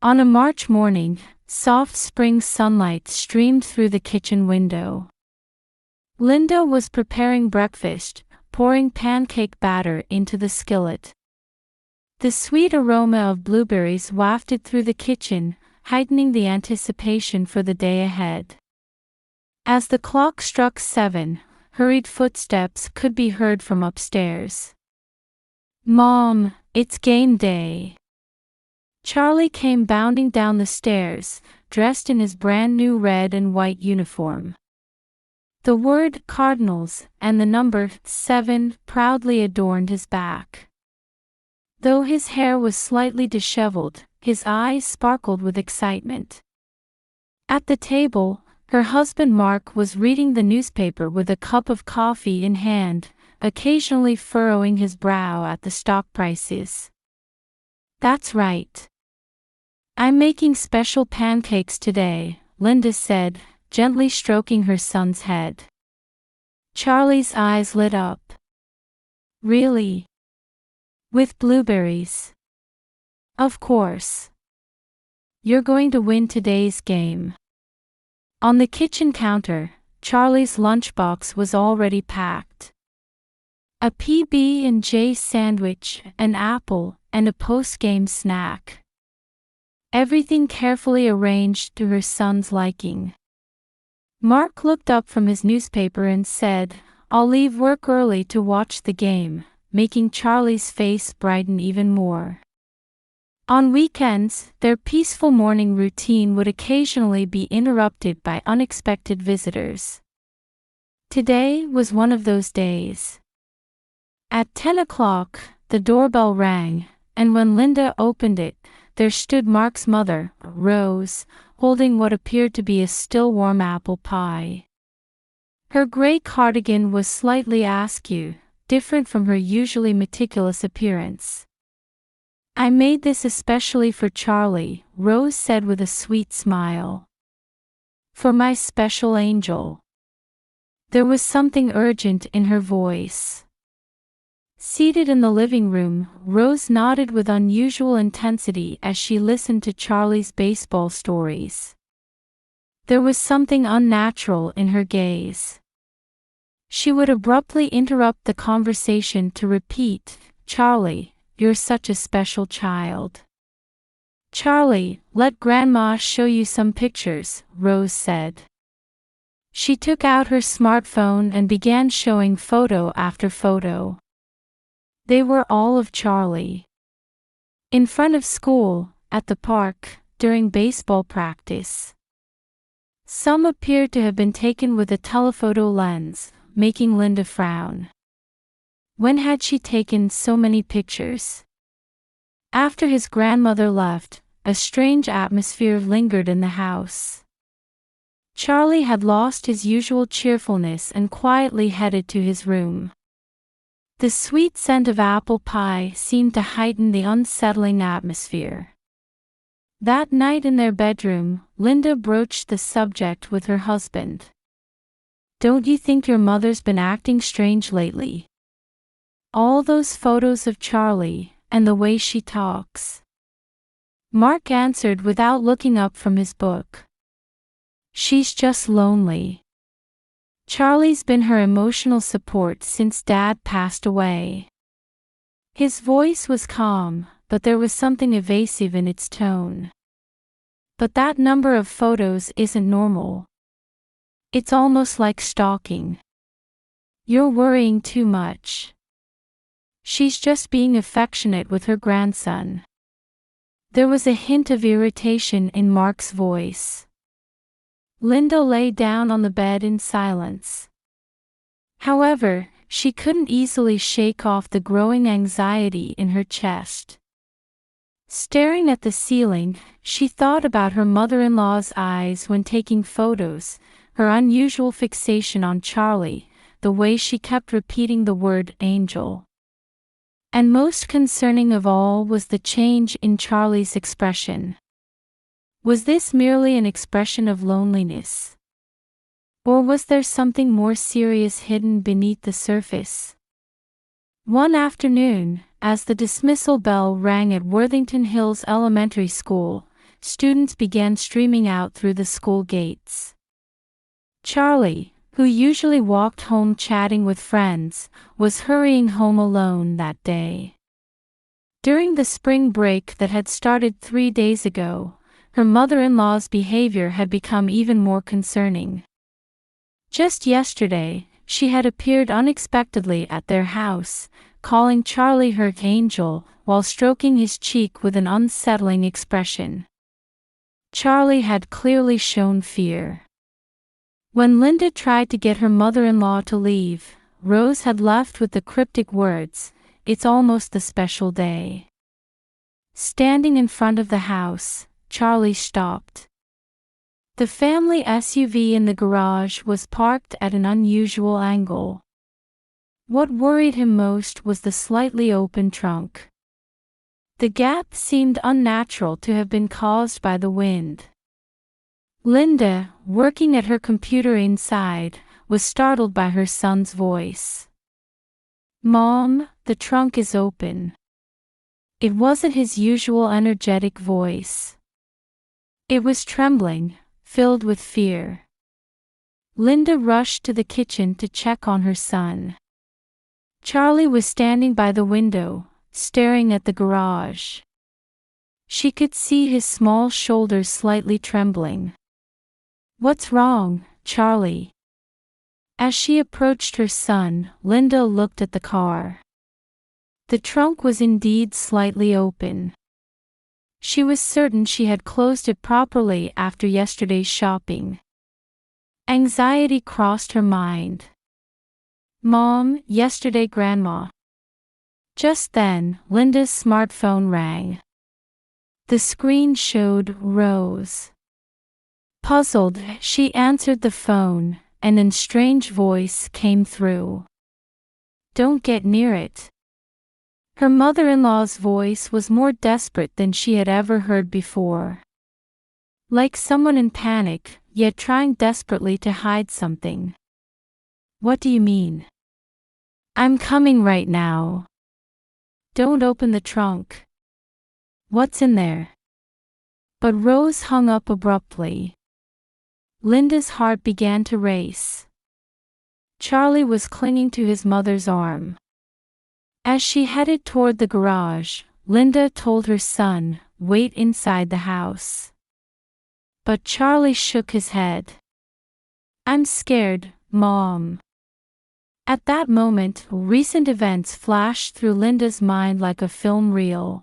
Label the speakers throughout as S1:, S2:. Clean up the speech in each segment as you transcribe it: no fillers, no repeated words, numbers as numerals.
S1: On a March morning, soft spring sunlight streamed through the kitchen window. Linda was preparing breakfast, pouring pancake batter into the skillet. The sweet aroma of blueberries wafted through the kitchen, heightening the anticipation for the day ahead. As the clock struck 7, hurried footsteps could be heard from upstairs. "Mom, it's game day." Charlie came bounding down the stairs, dressed in his brand-new red and white uniform. The word Cardinals and the number 7 proudly adorned his back. Though his hair was slightly disheveled, his eyes sparkled with excitement. At the table, her husband Mark was reading the newspaper with a cup of coffee in hand, occasionally furrowing his brow at the stock prices. "That's right. I'm making special pancakes today," Linda said, gently stroking her son's head. Charlie's eyes lit up. "Really? With blueberries?" "Of course. You're going to win today's game." On the kitchen counter, Charlie's lunchbox was already packed. A PB&J sandwich, an apple, and a post-game snack. Everything carefully arranged to her son's liking. Mark looked up from his newspaper and said, "I'll leave work early to watch the game," making Charlie's face brighten even more. On weekends, their peaceful morning routine would occasionally be interrupted by unexpected visitors. Today was one of those days. At 10 o'clock, the doorbell rang, and when Linda opened it, there stood Mark's mother, Rose, holding what appeared to be a still warm apple pie. Her gray cardigan was slightly askew, different from her usually meticulous appearance. "I made this especially for Charlie," Rose said with a sweet smile. "For my special angel." There was something urgent in her voice. Seated in the living room, Rose nodded with unusual intensity as she listened to Charlie's baseball stories. There was something unnatural in her gaze. She would abruptly interrupt the conversation to repeat, "Charlie, you're such a special child." "Charlie, let Grandma show you some pictures," Rose said. She took out her smartphone and began showing photo after photo. They were all of Charlie. In front of school, at the park, during baseball practice. Some appeared to have been taken with a telephoto lens, making Linda frown. When had she taken so many pictures? After his grandmother left, a strange atmosphere lingered in the house. Charlie had lost his usual cheerfulness and quietly headed to his room. The sweet scent of apple pie seemed to heighten the unsettling atmosphere. That night in their bedroom, Linda broached the subject with her husband. "Don't you think your mother's been acting strange lately? All those photos of Charlie, and the way she talks." Mark answered without looking up from his book. "She's just lonely. Charlie's been her emotional support since Dad passed away." His voice was calm, but there was something evasive in its tone. "But that number of photos isn't normal. It's almost like stalking. You're worrying too much. She's just being affectionate with her grandson." There was a hint of irritation in Mark's voice. Linda lay down on the bed in silence. However, she couldn't easily shake off the growing anxiety in her chest. Staring at the ceiling, she thought about her mother-in-law's eyes when taking photos, her unusual fixation on Charlie, the way she kept repeating the word angel. And most concerning of all was the change in Charlie's expression. Was this merely an expression of loneliness? Or was there something more serious hidden beneath the surface? One afternoon, as the dismissal bell rang at Worthington Hills Elementary School, students began streaming out through the school gates. Charlie, who usually walked home chatting with friends, was hurrying home alone that day. During the spring break that had started 3 days ago, her mother-in-law's behavior had become even more concerning. Just yesterday, she had appeared unexpectedly at their house, calling Charlie her angel, while stroking his cheek with an unsettling expression. Charlie had clearly shown fear. When Linda tried to get her mother-in-law to leave, Rose had left with the cryptic words, "It's almost the special day." Standing in front of the house, Charlie stopped. The family SUV in the garage was parked at an unusual angle. What worried him most was the slightly open trunk. The gap seemed unnatural to have been caused by the wind. Linda, working at her computer inside, was startled by her son's voice. "Mom, the trunk is open." It wasn't his usual energetic voice. It was trembling, filled with fear. Linda rushed to the kitchen to check on her son. Charlie was standing by the window, staring at the garage. She could see his small shoulders slightly trembling. "What's wrong, Charlie?" As she approached her son, Linda looked at the car. The trunk was indeed slightly open. She was certain she had closed it properly after yesterday's shopping. Anxiety crossed her mind. "Mom, yesterday Grandma." Just then, Linda's smartphone rang. The screen showed Rose. Puzzled, she answered the phone, and a strange voice came through. "Don't get near it." Her mother-in-law's voice was more desperate than she had ever heard before. Like someone in panic, yet trying desperately to hide something. "What do you mean?" "I'm coming right now." "Don't open the trunk." "What's in there?" But Rose hung up abruptly. Linda's heart began to race. Charlie was clinging to his mother's arm. As she headed toward the garage, Linda told her son, "Wait inside the house." But Charlie shook his head. "I'm scared, Mom." At that moment, recent events flashed through Linda's mind like a film reel.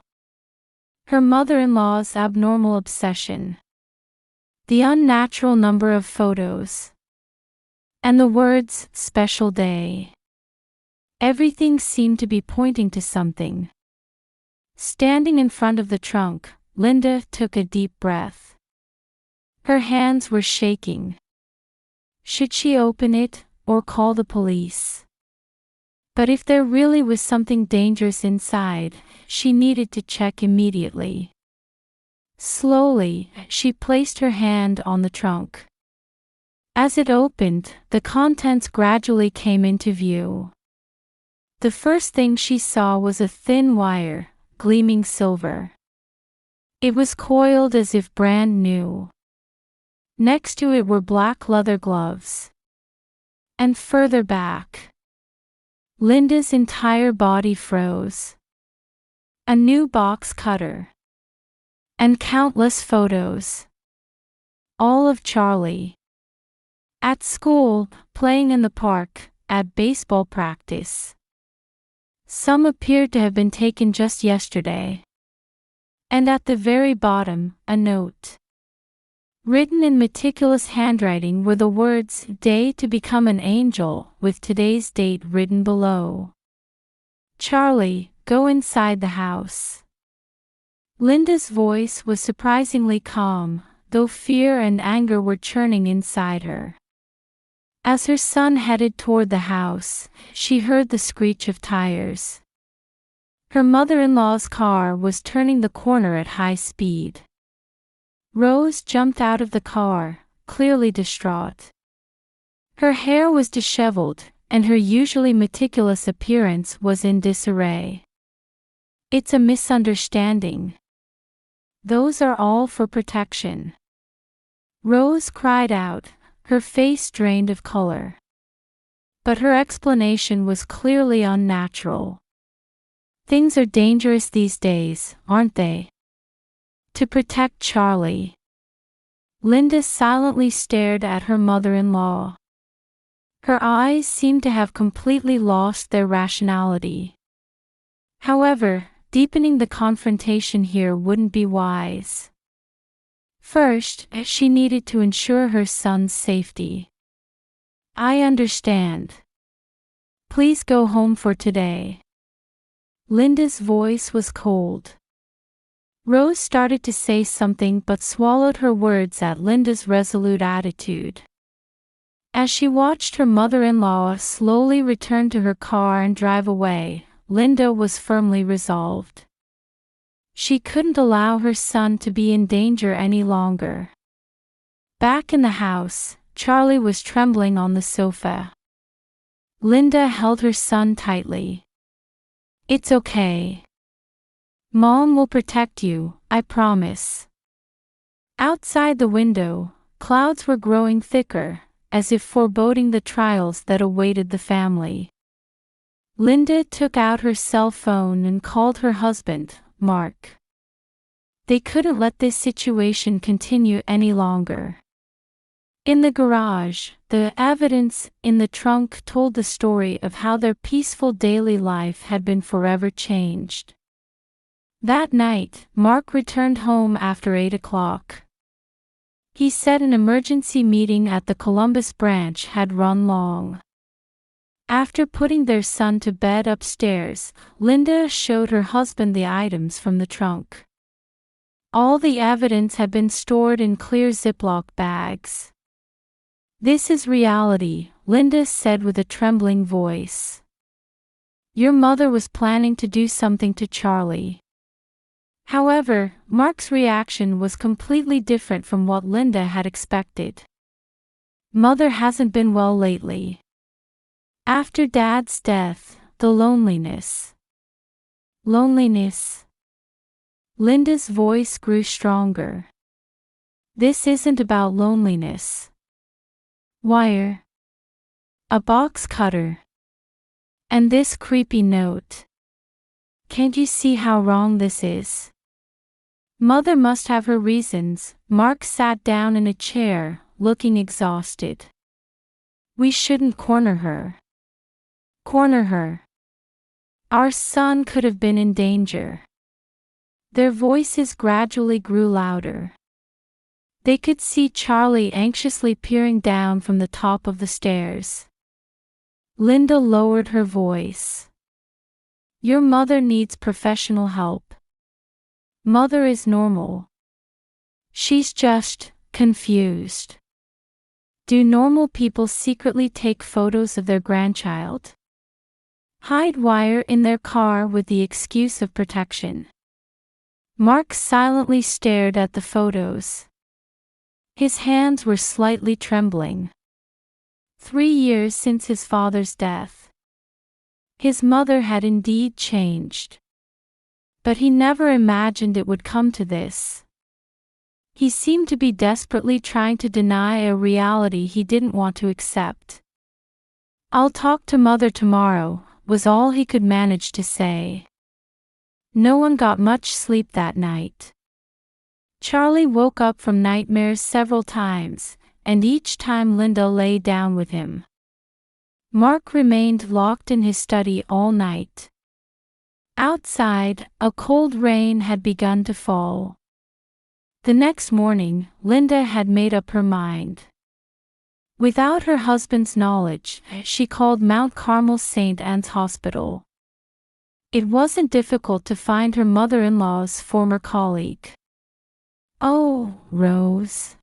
S1: Her mother-in-law's abnormal obsession. The unnatural number of photos. And the words, "special day." Everything seemed to be pointing to something. Standing in front of the trunk, Linda took a deep breath. Her hands were shaking. Should she open it, or call the police? But if there really was something dangerous inside, she needed to check immediately. Slowly, she placed her hand on the trunk. As it opened, the contents gradually came into view. The first thing she saw was a thin wire, gleaming silver. It was coiled as if brand new. Next to it were black leather gloves. And further back, Linda's entire body froze. A new box cutter. And countless photos. All of Charlie. At school, playing in the park, at baseball practice. Some appeared to have been taken just yesterday. And at the very bottom, a note. Written in meticulous handwriting were the words, "Day to become an angel," with today's date written below. "Charlie, go inside the house." Linda's voice was surprisingly calm, though fear and anger were churning inside her. As her son headed toward the house, she heard the screech of tires. Her mother-in-law's car was turning the corner at high speed. Rose jumped out of the car, clearly distraught. Her hair was disheveled, and her usually meticulous appearance was in disarray. "It's a misunderstanding." Those are all for protection. Rose cried out, her face drained of color. But her explanation was clearly unnatural. Things are dangerous these days, aren't they? To protect Charlie. Linda silently stared at her mother-in-law. Her eyes seemed to have completely lost their rationality. However, deepening the confrontation here wouldn't be wise. First, she needed to ensure her son's safety. I understand. Please go home for today. Linda's voice was cold. Rose started to say something but swallowed her words at Linda's resolute attitude. As she watched her mother-in-law slowly return to her car and drive away, Linda was firmly resolved. She couldn't allow her son to be in danger any longer. Back in the house, Charlie was trembling on the sofa. Linda held her son tightly. It's okay. Mom will protect you, I promise. Outside the window, clouds were growing thicker, as if foreboding the trials that awaited the family. Linda took out her cell phone and called her husband, Mark. They couldn't let this situation continue any longer. In the garage, the evidence in the trunk told the story of how their peaceful daily life had been forever changed. That night, Mark returned home after 8 o'clock. He said an emergency meeting at the Columbus branch had run long. After putting their son to bed upstairs, Linda showed her husband the items from the trunk. All the evidence had been stored in clear Ziploc bags. This is reality, Linda said with a trembling voice. Your mother was planning to do something to Charlie. However, Mark's reaction was completely different from what Linda had expected. Mother hasn't been well lately. After Dad's death, the loneliness. Loneliness. Linda's voice grew stronger. This isn't about loneliness. Wire. A box cutter. And this creepy note. Can't you see how wrong this is? Mother must have her reasons. Mark sat down in a chair, looking exhausted. We shouldn't corner her. Corner her. Our son could have been in danger. Their voices gradually grew louder. They could see Charlie anxiously peering down from the top of the stairs. Linda lowered her voice. Your mother needs professional help. Mother is normal. She's just confused. Do normal people secretly take photos of their grandchild? Hide wire in their car with the excuse of protection. Mark silently stared at the photos. His hands were slightly trembling. 3 years since his father's death. His mother had indeed changed. But he never imagined it would come to this. He seemed to be desperately trying to deny a reality he didn't want to accept. I'll talk to Mother tomorrow, was all he could manage to say. No one got much sleep that night. Charlie woke up from nightmares several times, and each time Linda lay down with him. Mark remained locked in his study all night. Outside, a cold rain had begun to fall. The next morning, Linda had made up her mind. Without her husband's knowledge, she called Mount Carmel St. Anne's Hospital. It wasn't difficult to find her mother-in-law's former colleague. Oh, Rose.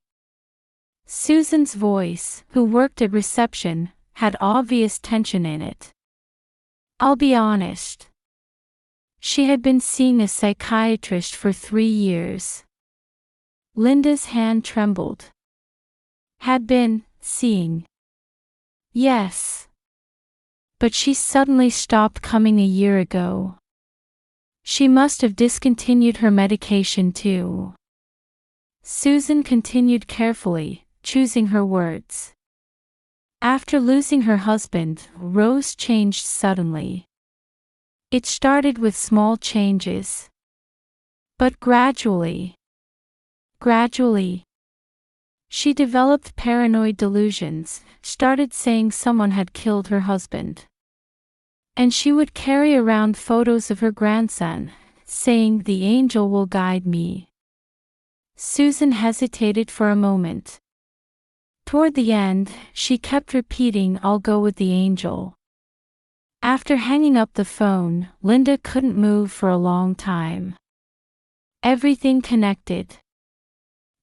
S1: Susan's voice, who worked at reception, had obvious tension in it. I'll be honest. She had been seeing a psychiatrist for 3 years. Linda's hand trembled. Had been seeing. Yes. But she suddenly stopped coming a year ago. She must have discontinued her medication too. Susan continued carefully, choosing her words. After losing her husband, Rose changed suddenly. It started with small changes. But gradually, she developed paranoid delusions, started saying someone had killed her husband. And she would carry around photos of her grandson, saying, "The angel will guide me." Susan hesitated for a moment. Toward the end, she kept repeating, "I'll go with the angel." After hanging up the phone, Linda couldn't move for a long time. Everything connected.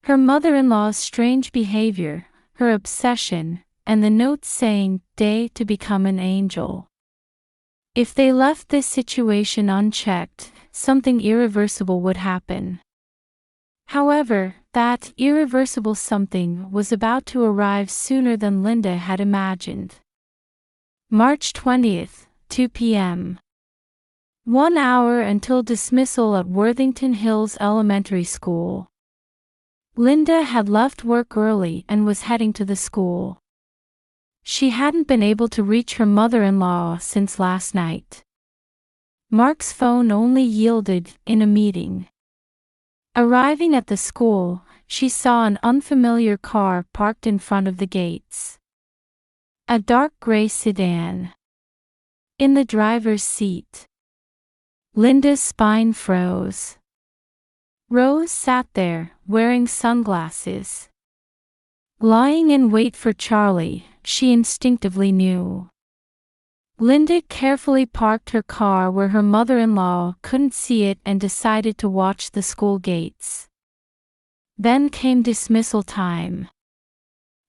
S1: Her mother-in-law's strange behavior, her obsession, and the note saying, "Day to become an angel." If they left this situation unchecked, something irreversible would happen. However, that irreversible something was about to arrive sooner than Linda had imagined. March 20th, 2 p.m. 1 hour until dismissal at Worthington Hills Elementary School. Linda had left work early and was heading to the school. She hadn't been able to reach her mother-in-law since last night. Mark's phone only yielded in a meeting. Arriving at the school, she saw an unfamiliar car parked in front of the gates. A dark gray sedan. In the driver's seat. Linda's spine froze. Rose sat there, wearing sunglasses. Lying in wait for Charlie, she instinctively knew. Linda carefully parked her car where her mother-in-law couldn't see it and decided to watch the school gates. Then came dismissal time.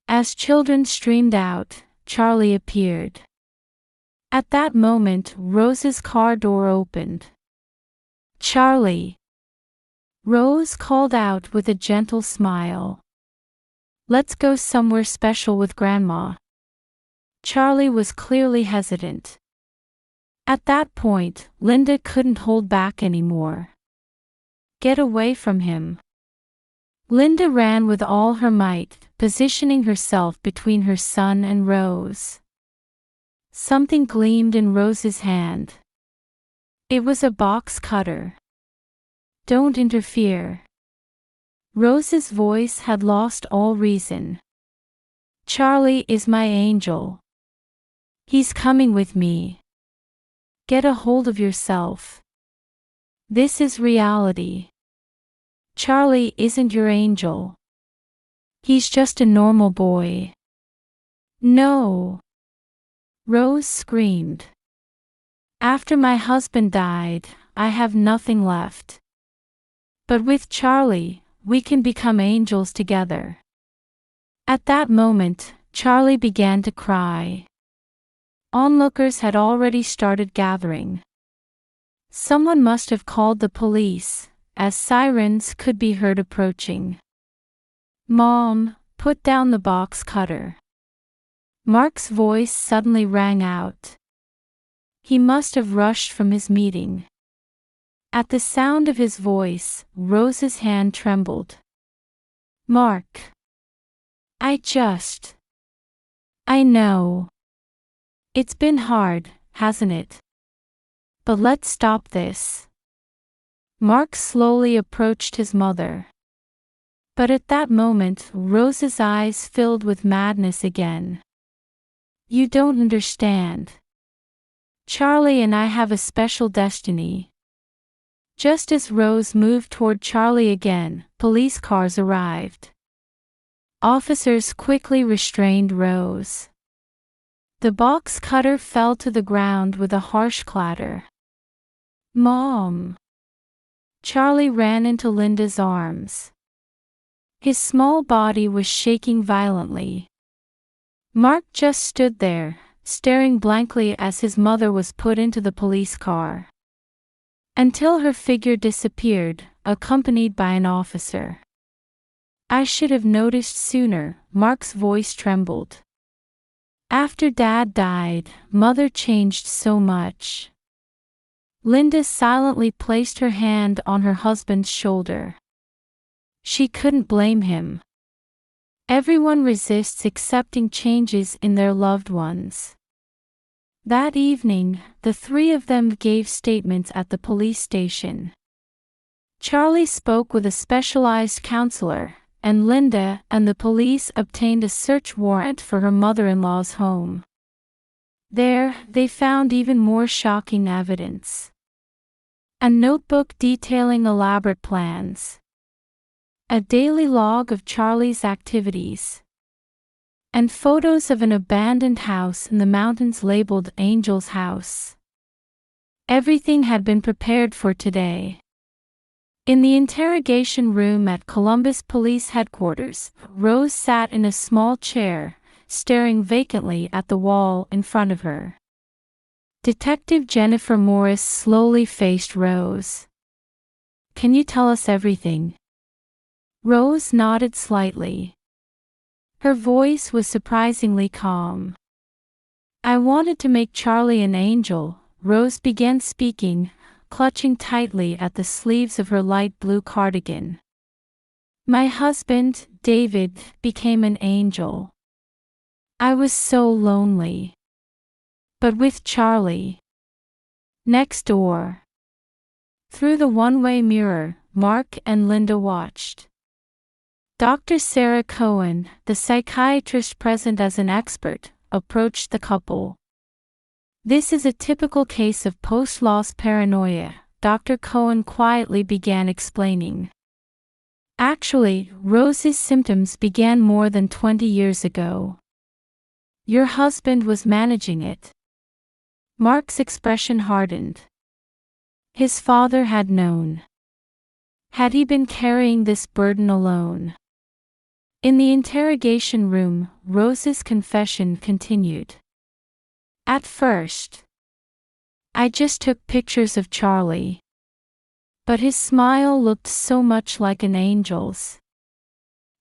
S1: As children streamed out, Charlie appeared. At that moment, Rose's car door opened. "Charlie!" Rose called out with a gentle smile. "Let's go somewhere special with Grandma." Charlie was clearly hesitant. At that point, Linda couldn't hold back anymore. "Get away from him." Linda ran with all her might, positioning herself between her son and Rose. Something gleamed in Rose's hand. It was a box cutter. "Don't interfere." Rose's voice had lost all reason. "Charlie is my angel. He's coming with me. Get a hold of yourself. This is reality. Charlie isn't your angel. He's just a normal boy." "No!" Rose screamed. "After my husband died, I have nothing left. But with Charlie, we can become angels together." At that moment, Charlie began to cry. Onlookers had already started gathering. Someone must have called the police, as sirens could be heard approaching. "Mom, put down the box cutter." Mark's voice suddenly rang out. He must have rushed from his meeting. At the sound of his voice, Rose's hand trembled. "Mark. I know. It's been hard, hasn't it? But let's stop this." Mark slowly approached his mother. But at that moment, Rose's eyes filled with madness again. "You don't understand. Charlie and I have a special destiny." Just as Rose moved toward Charlie again, police cars arrived. Officers quickly restrained Rose. The box cutter fell to the ground with a harsh clatter. "Mom!" Charlie ran into Linda's arms. His small body was shaking violently. Mark just stood there, staring blankly as his mother was put into the police car. Until her figure disappeared, accompanied by an officer. "I should have noticed sooner," Mark's voice trembled. "After Dad died, Mother changed so much. Linda silently placed her hand on her husband's shoulder. She couldn't blame him. Everyone resists accepting changes in their loved ones. That evening, the three of them gave statements at the police station. Charlie spoke with a specialized counselor, and Linda and the police obtained a search warrant for her mother-in-law's home. There, they found even more shocking evidence. A notebook detailing elaborate plans. A daily log of Charlie's activities. And photos of an abandoned house in the mountains labeled Angel's House. Everything had been prepared for today. In the interrogation room at Columbus Police Headquarters, Rose sat in a small chair, staring vacantly at the wall in front of her. Detective Jennifer Morris slowly faced Rose. "Can you tell us everything?" Rose nodded slightly. Her voice was surprisingly calm. "I wanted to make Charlie an angel," Rose began speaking, clutching tightly at the sleeves of her light blue cardigan. "My husband, David, became an angel. I was so lonely. But with Charlie next door." Through the one-way mirror, Mark and Linda watched. Dr. Sarah Cohen, the psychiatrist present as an expert, approached the couple. "This is a typical case of post-loss paranoia," Dr. Cohen quietly began explaining. "Actually, Rose's symptoms began more than 20 years ago. Your husband was managing it." Mark's expression hardened. His father had known. Had he been carrying this burden alone? In the interrogation room, Rose's confession continued. "At first, I just took pictures of Charlie. But his smile looked so much like an angel's."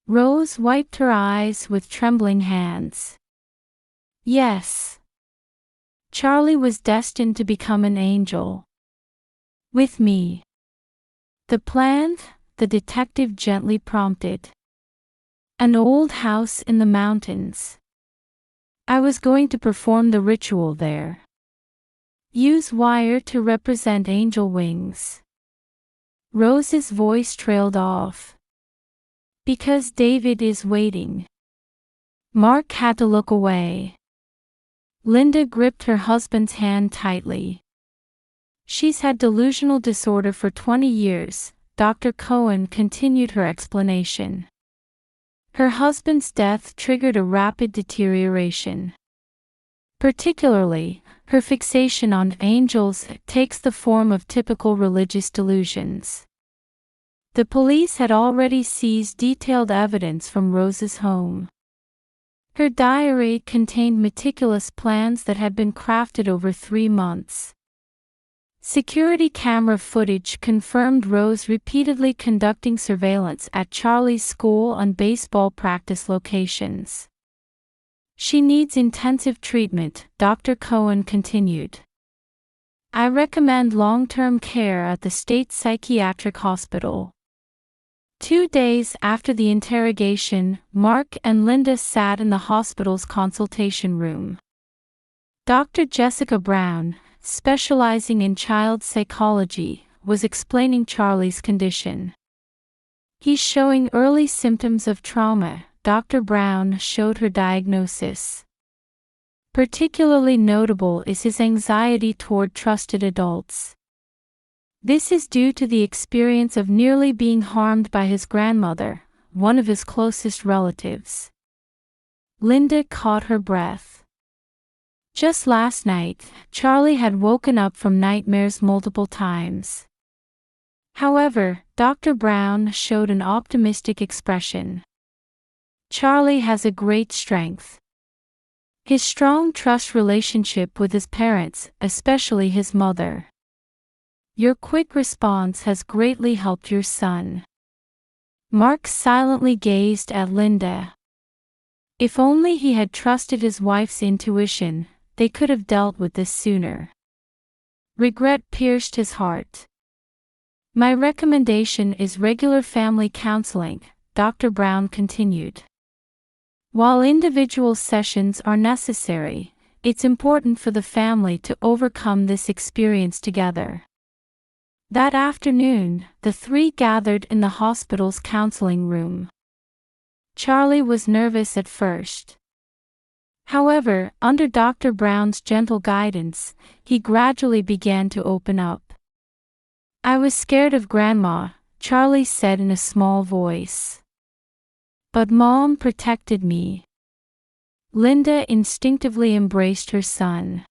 S1: Rose wiped her eyes with trembling hands. "Yes. Charlie was destined to become an angel. With me." "The plan?" the detective gently prompted. "An old house in the mountains. I was going to perform the ritual there. Use wire to represent angel wings." Rose's voice trailed off. "Because David is waiting." Mark had to look away. Linda gripped her husband's hand tightly. "She's had delusional disorder for 20 years, Dr. Cohen continued her explanation. Her husband's death triggered a rapid deterioration. Particularly, her fixation on angels takes the form of typical religious delusions." The police had already seized detailed evidence from Rose's home. Her diary contained meticulous plans that had been crafted over 3 months. Security camera footage confirmed Rose repeatedly conducting surveillance at Charlie's school and baseball practice locations. "She needs intensive treatment," Dr. Cohen continued. "I recommend long-term care at the state psychiatric hospital." 2 days after the interrogation, Mark and Linda sat in the hospital's consultation room. Dr. Jessica Brown, specializing in child psychology, was explaining Charlie's condition. "He's showing early symptoms of trauma," Dr. Brown showed her diagnosis. "Particularly notable is his anxiety toward trusted adults. This is due to the experience of nearly being harmed by his grandmother, one of his closest relatives." Linda caught her breath. Just last night, Charlie had woken up from nightmares multiple times. However, Dr. Brown showed an optimistic expression. "Charlie has a great strength. His strong trust relationship with his parents, especially his mother. Your quick response has greatly helped your son." Mark silently gazed at Linda. If only he had trusted his wife's intuition, they could have dealt with this sooner. Regret pierced his heart. My recommendation is regular family counseling, Dr. Brown continued. While individual sessions are necessary, it's important for the family to overcome this experience together. That afternoon, the three gathered in the hospital's counseling room. Charlie was nervous at first. However, under Dr. Brown's gentle guidance, he gradually began to open up. I was scared of Grandma, Charlie said in a small voice. But Mom protected me. Linda instinctively embraced her son.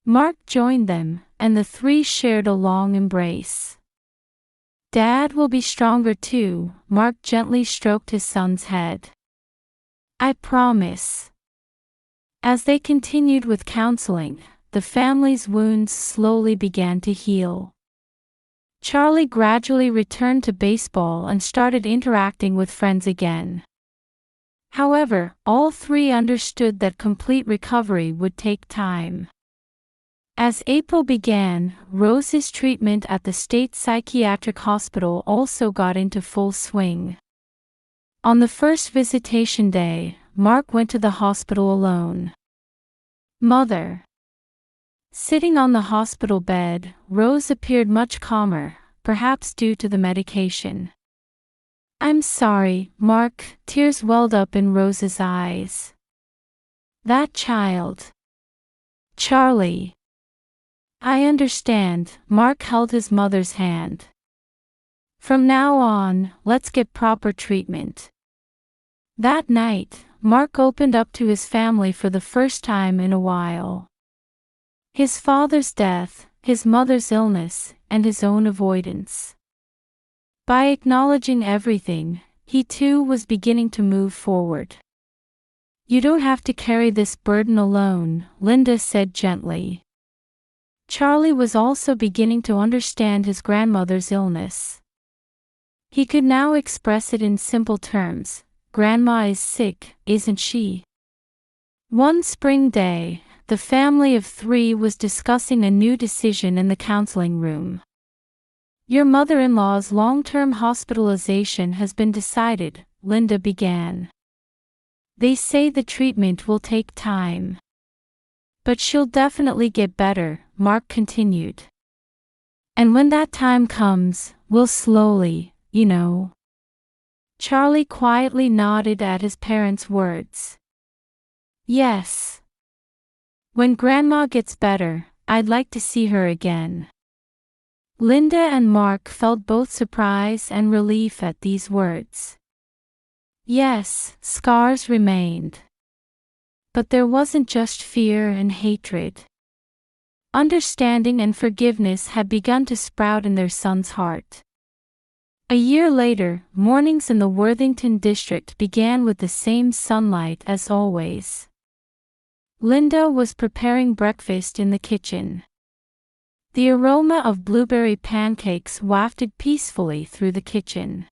S1: Mark joined them, and the three shared a long embrace. Dad will be stronger too, Mark gently stroked his son's head. I promise. As they continued with counseling, the family's wounds slowly began to heal. Charlie gradually returned to baseball and started interacting with friends again. However, all three understood that complete recovery would take time. As April began, Rose's treatment at the state psychiatric hospital also got into full swing. On the first visitation day, Mark went to the hospital alone. Mother. Sitting on the hospital bed, Rose appeared much calmer, perhaps due to the medication. I'm sorry, Mark, tears welled up in Rose's eyes. That child. Charlie. I understand, Mark held his mother's hand. From now on, let's get proper treatment. That night, Mark opened up to his family for the first time in a while. His father's death, his mother's illness, and his own avoidance. By acknowledging everything, he too was beginning to move forward. You don't have to carry this burden alone, Linda said gently. Charlie was also beginning to understand his grandmother's illness. He could now express it in simple terms. Grandma is sick, isn't she? One spring day, the family of three was discussing a new decision in the counseling room. Your mother-in-law's long-term hospitalization has been decided, Linda began. They say the treatment will take time. But she'll definitely get better, Mark continued. And when that time comes, we'll slowly, you know. Charlie quietly nodded at his parents' words. Yes. When Grandma gets better, I'd like to see her again. Linda and Mark felt both surprise and relief at these words. Yes, scars remained. But there wasn't just fear and hatred. Understanding and forgiveness had begun to sprout in their son's heart. A year later, mornings in the Worthington district began with the same sunlight as always. Linda was preparing breakfast in the kitchen. The aroma of blueberry pancakes wafted peacefully through the kitchen.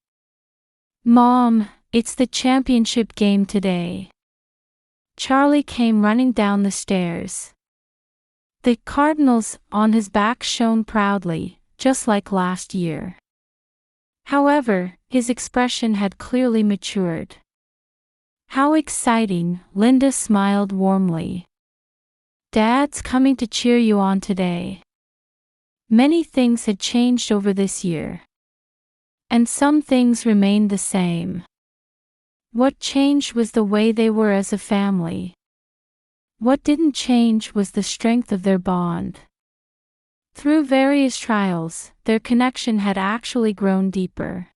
S1: Mom, it's the championship game today. Charlie came running down the stairs. The Cardinals on his back shone proudly, just like last year. However, his expression had clearly matured. How exciting, Linda smiled warmly. Dad's coming to cheer you on today. Many things had changed over this year. And some things remained the same. What changed was the way they were as a family. What didn't change was the strength of their bond. Through various trials, their connection had actually grown deeper.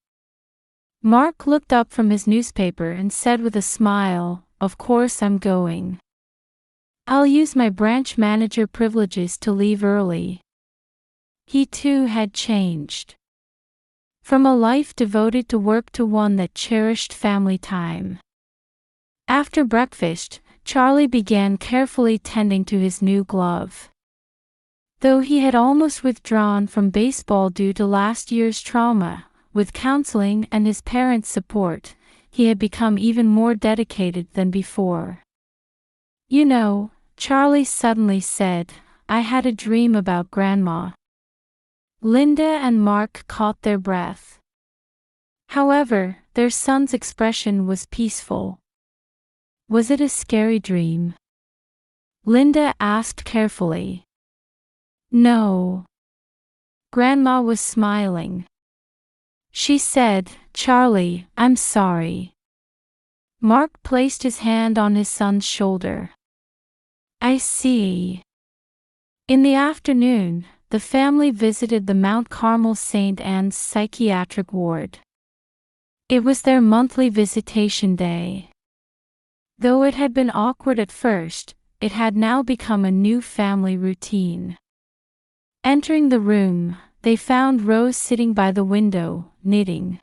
S1: Mark looked up from his newspaper and said with a smile, "Of course I'm going. I'll use my branch manager privileges to leave early." He too had changed. From a life devoted to work to one that cherished family time. After breakfast, Charlie began carefully tending to his new glove. Though he had almost withdrawn from baseball due to last year's trauma, with counseling and his parents' support, he had become even more dedicated than before. You know, Charlie suddenly said, I had a dream about Grandma. Linda and Mark caught their breath. However, their son's expression was peaceful. Was it a scary dream? Linda asked carefully. No. Grandma was smiling. She said, "Charlie, I'm sorry." Mark placed his hand on his son's shoulder. I see. In the afternoon, the family visited the Mount Carmel St. Anne's psychiatric ward. It was their monthly visitation day. Though it had been awkward at first, it had now become a new family routine. Entering the room, they found Rose sitting by the window, knitting.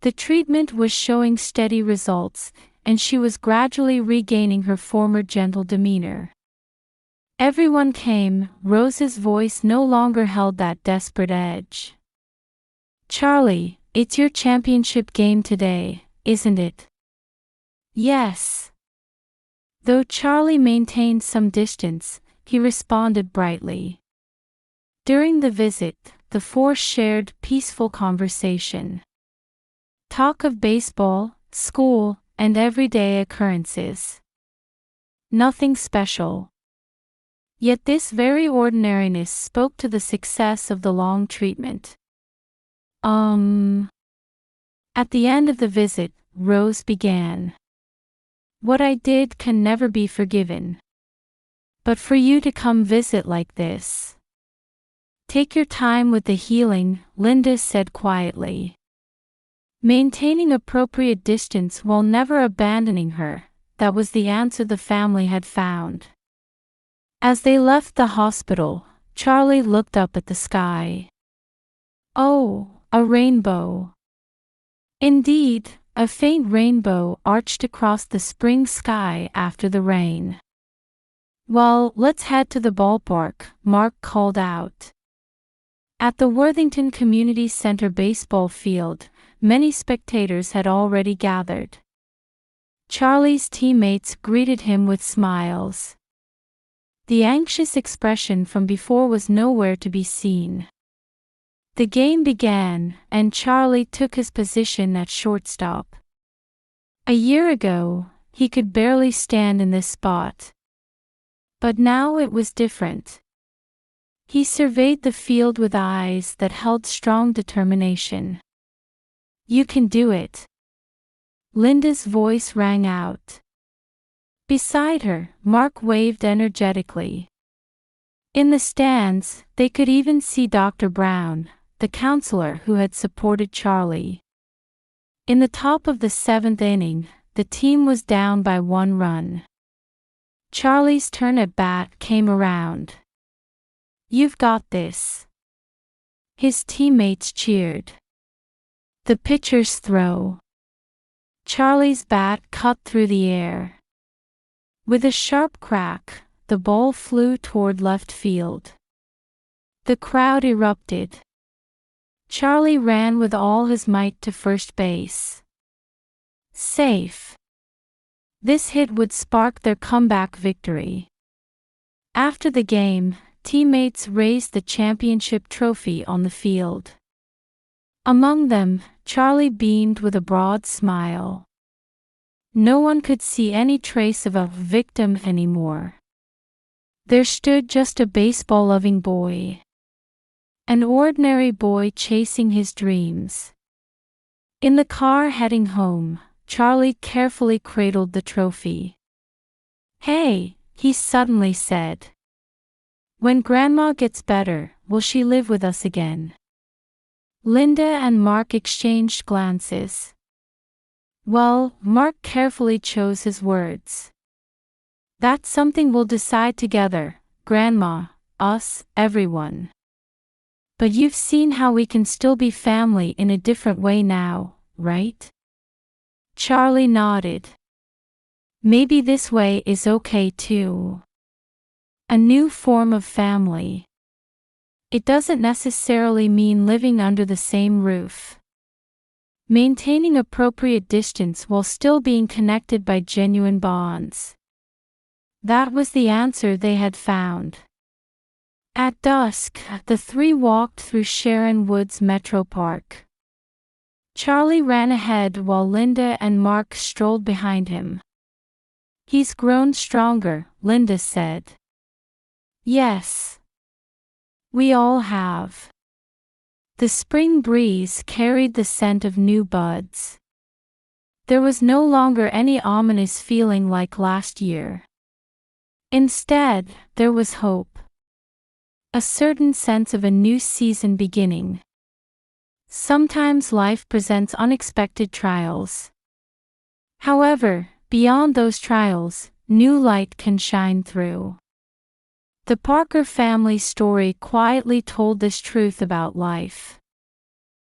S1: The treatment was showing steady results, and she was gradually regaining her former gentle demeanor. Everyone came, Rose's voice no longer held that desperate edge. Charlie, it's your championship game today, isn't it? Yes. Though Charlie maintained some distance, he responded brightly. During the visit, the four shared peaceful conversation. Talk of baseball, school, and everyday occurrences. Nothing special. Yet this very ordinariness spoke to the success of the long treatment. At the end of the visit, Rose began. What I did can never be forgiven. But for you to come visit like this. Take your time with the healing, Linda said quietly. Maintaining appropriate distance while never abandoning her, that was the answer the family had found. As they left the hospital, Charlie looked up at the sky. Oh, a rainbow. Indeed, a faint rainbow arched across the spring sky after the rain. Well, let's head to the ballpark, Mark called out. At the Worthington Community Center baseball field, many spectators had already gathered. Charlie's teammates greeted him with smiles. The anxious expression from before was nowhere to be seen. The game began, and Charlie took his position at shortstop. A year ago, he could barely stand in this spot. But now it was different. He surveyed the field with eyes that held strong determination. You can do it. Linda's voice rang out. Beside her, Mark waved energetically. In the stands, they could even see Dr. Brown, the counselor who had supported Charlie. In the top of the 7th inning, the team was down by 1 run. Charlie's turn at bat came around. You've got this. His teammates cheered. The pitcher's throw. Charlie's bat cut through the air. With a sharp crack, the ball flew toward left field. The crowd erupted. Charlie ran with all his might to first base. Safe. This hit would spark their comeback victory. After the game, teammates raised the championship trophy on the field. Among them, Charlie beamed with a broad smile. No one could see any trace of a victim anymore. There stood just a baseball-loving boy. An ordinary boy chasing his dreams. In the car heading home, Charlie carefully cradled the trophy. Hey, he suddenly said. When Grandma gets better, will she live with us again? Linda and Mark exchanged glances. Well, Mark carefully chose his words. That's something we'll decide together, Grandma, us, everyone. But you've seen how we can still be family in a different way now, right? Charlie nodded. Maybe this way is okay too. A new form of family. It doesn't necessarily mean living under the same roof. Maintaining appropriate distance while still being connected by genuine bonds. That was the answer they had found. At dusk, the three walked through Sharon Woods Metro Park. Charlie ran ahead while Linda and Mark strolled behind him. "He's grown stronger," Linda said. "Yes. We all have." The spring breeze carried the scent of new buds. There was no longer any ominous feeling like last year. Instead, there was hope. A certain sense of a new season beginning. Sometimes life presents unexpected trials. However, beyond those trials, new light can shine through. The Parker family story quietly told this truth about life.